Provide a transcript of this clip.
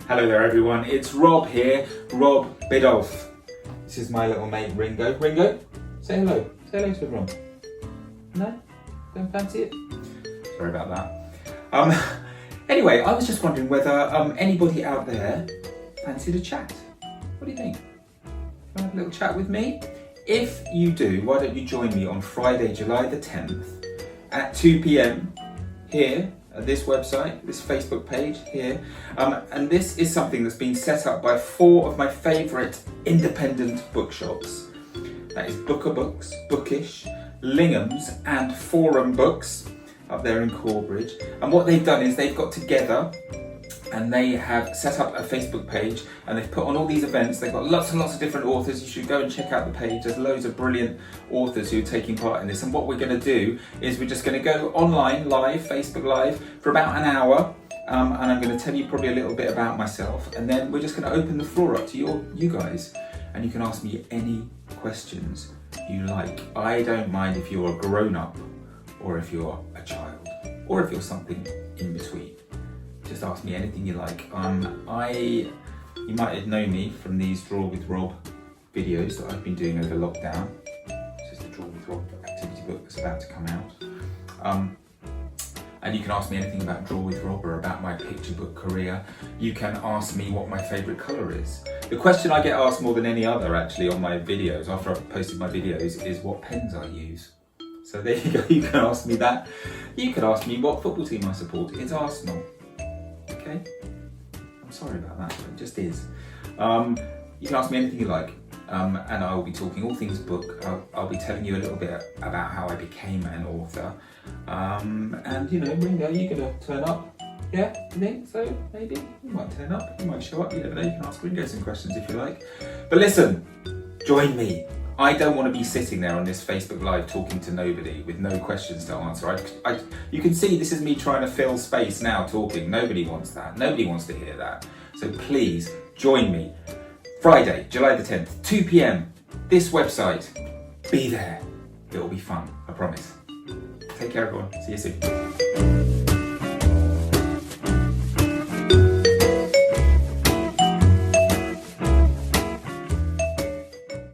Hello there everyone, it's Rob here, Rob Biddulph. This is my little mate Ringo. Ringo, say hello. Say hello to everyone. No? Don't fancy it? Sorry about that. Anyway, I was just wondering whether anybody out there fancied a chat. What do you think? Want to have a little chat with me? If you do, why don't you join me on Friday, July the 10th at 2 p.m. here at this website, this Facebook page here. And this is something that's been set up by 4 of my favourite independent bookshops. That is Booker Books, Bookish, Lingham's and Forum Books up there in Corbridge. And what they've done is they've got together and they have set up a Facebook page and they've put on all these events. They've got lots and lots of different authors. You should go and check out the page. There's loads of brilliant authors who are taking part in this. And what we're going to do is we're just going to go online, live, Facebook Live, for about an hour. And I'm going to tell you probably a little bit about myself. And then we're just going to open the floor up to you guys. And you can ask me any questions you like. I don't mind if you're a grown-up or if you're a child or if you're something in between. Just ask me anything you like. You might have known me from these Draw with Rob videos that I've been doing over lockdown. This is the Draw with Rob activity book that's about to come out. And you can ask me anything about Draw with Rob or about my picture book career. You can ask me what my favourite colour is. The question I get asked more than any other actually on my videos, after I've posted my videos, is what pens I use. So there you go, you can ask me that. You could ask me what football team I support. It's Arsenal. Okay? I'm sorry about that, but it just is. You can ask me anything you like, and I will be talking all things book. I'll be telling you a little bit about how I became an author. And you know, Ringo, you're gonna turn up. Yeah, you think so? Maybe you might turn up. You might show up. You never know. You can ask Ringo some questions if you like. But listen, join me. I don't want to be sitting there on this Facebook Live talking to nobody with no questions to answer. You can see this is me trying to fill space now talking. Nobody wants that. Nobody wants to hear that. So please join me. Friday, July the 10th, 2 p.m. This website. Be there. It'll be fun. I promise. Take care everyone. See you soon.